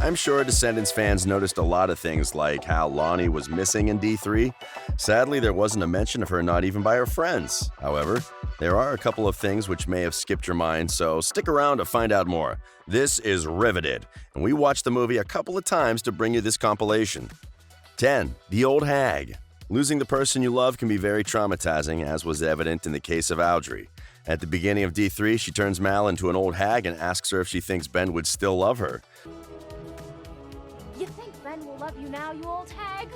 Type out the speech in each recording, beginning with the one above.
I'm sure Descendants fans noticed a lot of things like how Lonnie was missing in D3. Sadly, there wasn't a mention of her not even by her friends. However, there are a couple of things which may have skipped your mind, so stick around to find out more. This is Riveted, and we watched the movie a couple of times to bring you this compilation. 10. The Old Hag. Losing the person you love can be very traumatizing, as was evident in the case of Audrey. At the beginning of D3, she turns Mal into an old hag and asks her if she thinks Ben would still love her. You think Ben will love you now, you old hag?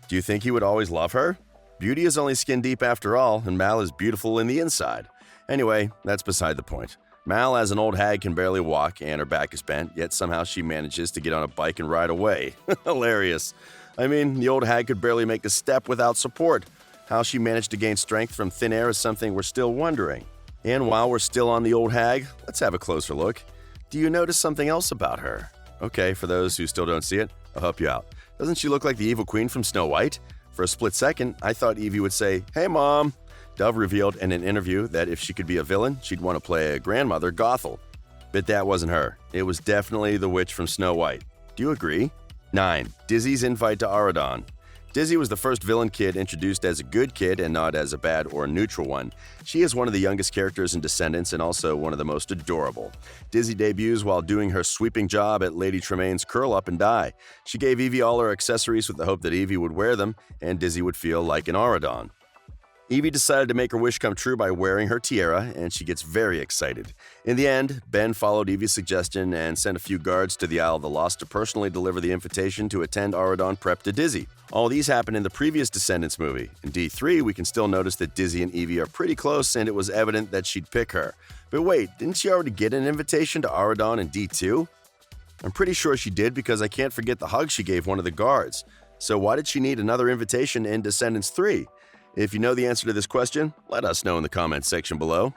Do you think he would always love her? Beauty is only skin deep after all, and Mal is beautiful in the inside. Anyway, that's beside the point. Mal, as an old hag, can barely walk and her back is bent, yet somehow she manages to get on a bike and ride away. Hilarious. I mean, the old hag could barely make a step without support. How she managed to gain strength from thin air is something we're still wondering. And while we're still on the old hag, let's have a closer look. Do you notice something else about her? Okay, for those who still don't see it, I'll help you out. Doesn't she look like the evil queen from Snow White? For a split second, I thought Evie would say, "Hey, Mom." Dove revealed in an interview that if she could be a villain, she'd want to play a grandmother, Gothel. But that wasn't her. It was definitely the witch from Snow White. Do you agree? 9. Dizzy's invite to Auradon. Dizzy was the first villain kid introduced as a good kid and not as a bad or neutral one. She is one of the youngest characters in Descendants and also one of the most adorable. Dizzy debuts while doing her sweeping job at Lady Tremaine's Curl Up and Die. She gave Evie all her accessories with the hope that Evie would wear them and Dizzy would feel like an Auradon. Evie decided to make her wish come true by wearing her tiara, and she gets very excited. In the end, Ben followed Evie's suggestion and sent a few guards to the Isle of the Lost to personally deliver the invitation to attend Auradon prep to Dizzy. All these happened in the previous Descendants movie. In D3, we can still notice that Dizzy and Evie are pretty close, and it was evident that she'd pick her. But wait, didn't she already get an invitation to Auradon in D2? I'm pretty sure she did because I can't forget the hug she gave one of the guards. So why did she need another invitation in Descendants 3? If you know the answer to this question, let us know in the comments section below.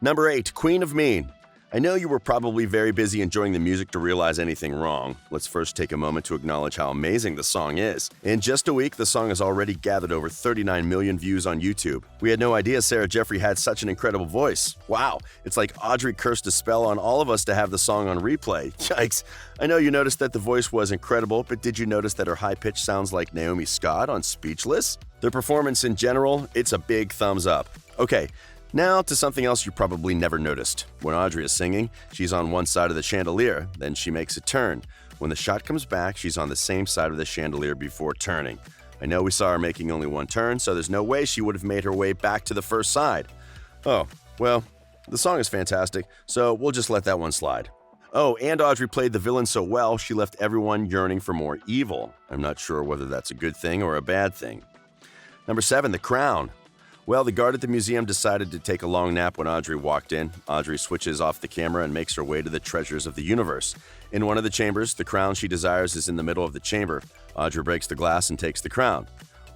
Number 8. Queen of Mean. I know you were probably very busy enjoying the music to realize anything wrong. Let's first take a moment to acknowledge how amazing the song is. In just a week, the song has already gathered over 39 million views on YouTube. We had no idea Sarah Jeffrey had such an incredible voice. Wow, it's like Audrey cursed a spell on all of us to have the song on replay. Yikes. I know you noticed that the voice was incredible, but did you notice that her high pitch sounds like Naomi Scott on Speechless? The performance in general, it's a big thumbs up. Okay, now to something else you probably never noticed. When Audrey is singing, she's on one side of the chandelier, then she makes a turn. When the shot comes back, she's on the same side of the chandelier before turning. I know we saw her making only one turn, so there's no way she would have made her way back to the first side. Oh, well, the song is fantastic, so we'll just let that one slide. Oh, and Audrey played the villain so well, she left everyone yearning for more evil. I'm not sure whether that's a good thing or a bad thing. Number 7, the crown. Well, the guard at the museum decided to take a long nap when Audrey walked in. Audrey switches off the camera and makes her way to the treasures of the universe. In one of the chambers, the crown she desires is in the middle of the chamber. Audrey breaks the glass and takes the crown.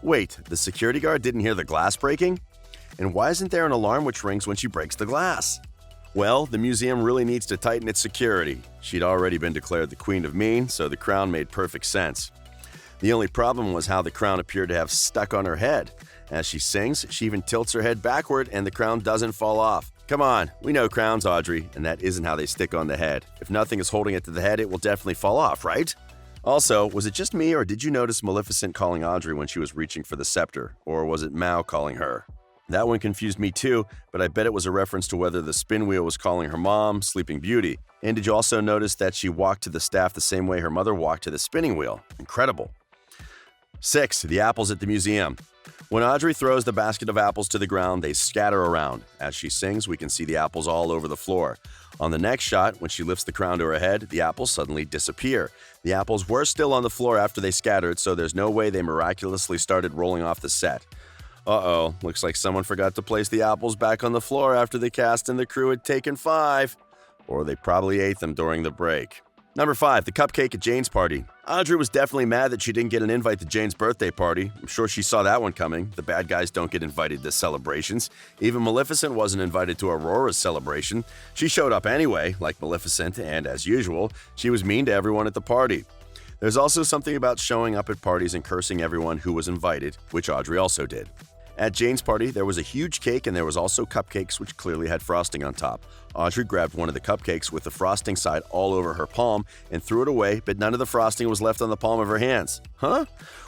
Wait, the security guard didn't hear the glass breaking? And why isn't there an alarm which rings when she breaks the glass? Well, the museum really needs to tighten its security. She'd already been declared the Queen of Mean, so the crown made perfect sense. The only problem was how the crown appeared to have stuck on her head. As she sings, she even tilts her head backward and the crown doesn't fall off. Come on, we know crowns, Audrey, and that isn't how they stick on the head. If nothing is holding it to the head, it will definitely fall off, right? Also, was it just me or did you notice Maleficent calling Audrey when she was reaching for the scepter? Or was it Mal calling her? That one confused me too, but I bet it was a reference to whether the spin wheel was calling her mom, Sleeping Beauty. And did you also notice that she walked to the staff the same way her mother walked to the spinning wheel? Incredible. 6. The apples at the museum. When Audrey throws the basket of apples to the ground, they scatter around. As she sings, we can see the apples all over the floor. On the next shot, when she lifts the crown to her head, the apples suddenly disappear. The apples were still on the floor after they scattered, so there's no way they miraculously started rolling off the set. Uh-oh, looks like someone forgot to place the apples back on the floor after the cast and the crew had taken 5. Or they probably ate them during the break. Number 5, the cupcake at Jane's party. Audrey was definitely mad that she didn't get an invite to Jane's birthday party. I'm sure she saw that one coming. The bad guys don't get invited to celebrations. Even Maleficent wasn't invited to Aurora's celebration. She showed up anyway, like Maleficent, and as usual, she was mean to everyone at the party. There's also something about showing up at parties and cursing everyone who was invited, which Audrey also did. At Jane's party, there was a huge cake and there was also cupcakes which clearly had frosting on top. Audrey grabbed one of the cupcakes with the frosting side all over her palm and threw it away, but none of the frosting was left on the palm of her hands. Huh?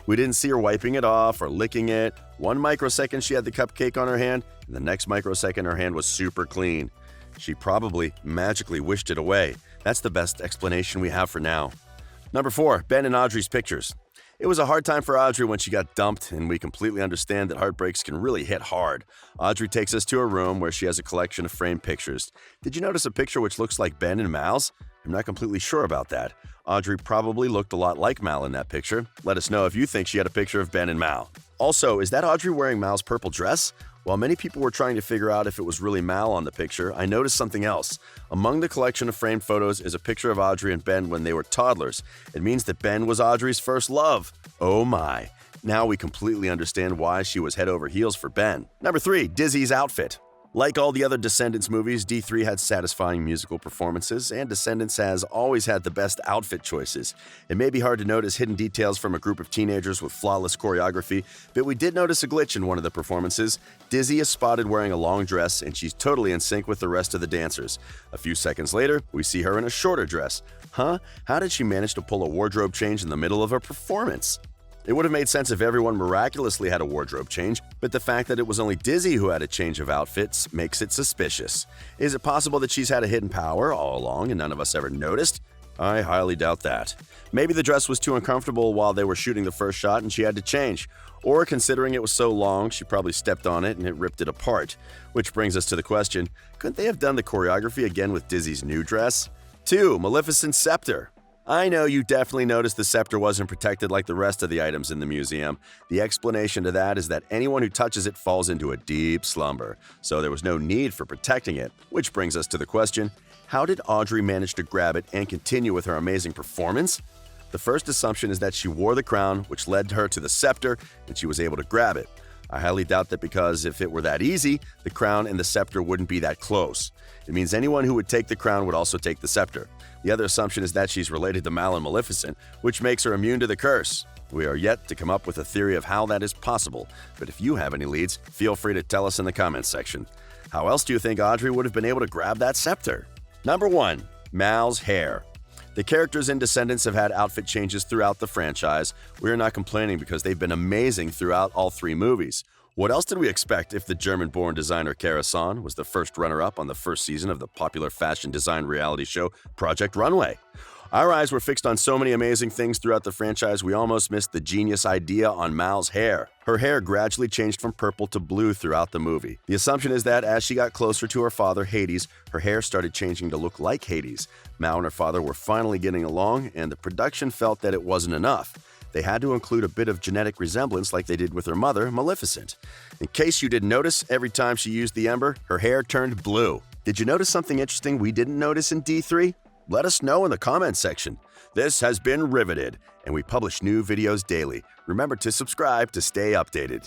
We didn't see her wiping it off or licking it. 1 microsecond she had the cupcake on her hand, and the next microsecond her hand was super clean. She probably magically wished it away. That's the best explanation we have for now. Number 4, Ben and Audrey's pictures. It was a hard time for Audrey when she got dumped, and we completely understand that heartbreaks can really hit hard. Audrey takes us to her room where she has a collection of framed pictures. Did you notice a picture which looks like Ben and Mal's? I'm not completely sure about that. Audrey probably looked a lot like Mal in that picture. Let us know if you think she had a picture of Ben and Mal. Also, is that Audrey wearing Mal's purple dress? While many people were trying to figure out if it was really Mal on the picture, I noticed something else. Among the collection of framed photos is a picture of Audrey and Ben when they were toddlers. It means that Ben was Audrey's first love. Oh my. Now we completely understand why she was head over heels for Ben. Number 3, Dizzy's outfit. Like all the other Descendants movies, D3 had satisfying musical performances, and Descendants has always had the best outfit choices. It may be hard to notice hidden details from a group of teenagers with flawless choreography, but we did notice a glitch in one of the performances. Dizzy is spotted wearing a long dress, and she's totally in sync with the rest of the dancers. A few seconds later, we see her in a shorter dress. Huh? How did she manage to pull a wardrobe change in the middle of a performance? It would have made sense if everyone miraculously had a wardrobe change, but the fact that it was only Dizzy who had a change of outfits makes it suspicious. Is it possible that she's had a hidden power all along and none of us ever noticed? I highly doubt that. Maybe the dress was too uncomfortable while they were shooting the first shot and she had to change. Or considering it was so long, she probably stepped on it and it ripped it apart. Which brings us to the question, couldn't they have done the choreography again with Dizzy's new dress? 2. Maleficent Scepter. I know you definitely noticed the scepter wasn't protected like the rest of the items in the museum. The explanation to that is that anyone who touches it falls into a deep slumber, so there was no need for protecting it. Which brings us to the question, how did Audrey manage to grab it and continue with her amazing performance? The first assumption is that she wore the crown, which led her to the scepter, and she was able to grab it. I highly doubt that because if it were that easy, the crown and the scepter wouldn't be that close. It means anyone who would take the crown would also take the scepter. The other assumption is that she's related to Mal and Maleficent, which makes her immune to the curse. We are yet to come up with a theory of how that is possible, but if you have any leads, feel free to tell us in the comments section. How else do you think Audrey would have been able to grab that scepter? Number 1. Mal's hair. The characters in Descendants have had outfit changes throughout the franchise. We are not complaining because they've been amazing throughout all 3 movies. What else did we expect if the German-born designer Cara Son was the first runner-up on the first season of the popular fashion design reality show Project Runway? Our eyes were fixed on so many amazing things throughout the franchise we almost missed the genius idea on Mal's hair. Her hair gradually changed from purple to blue throughout the movie. The assumption is that as she got closer to her father, Hades, her hair started changing to look like Hades. Mal and her father were finally getting along, and the production felt that it wasn't enough. They had to include a bit of genetic resemblance like they did with her mother, Maleficent. In case you didn't notice, every time she used the ember, her hair turned blue. Did you notice something interesting we didn't notice in D3? Let us know in the comments section. This has been Riveted, and we publish new videos daily. Remember to subscribe to stay updated.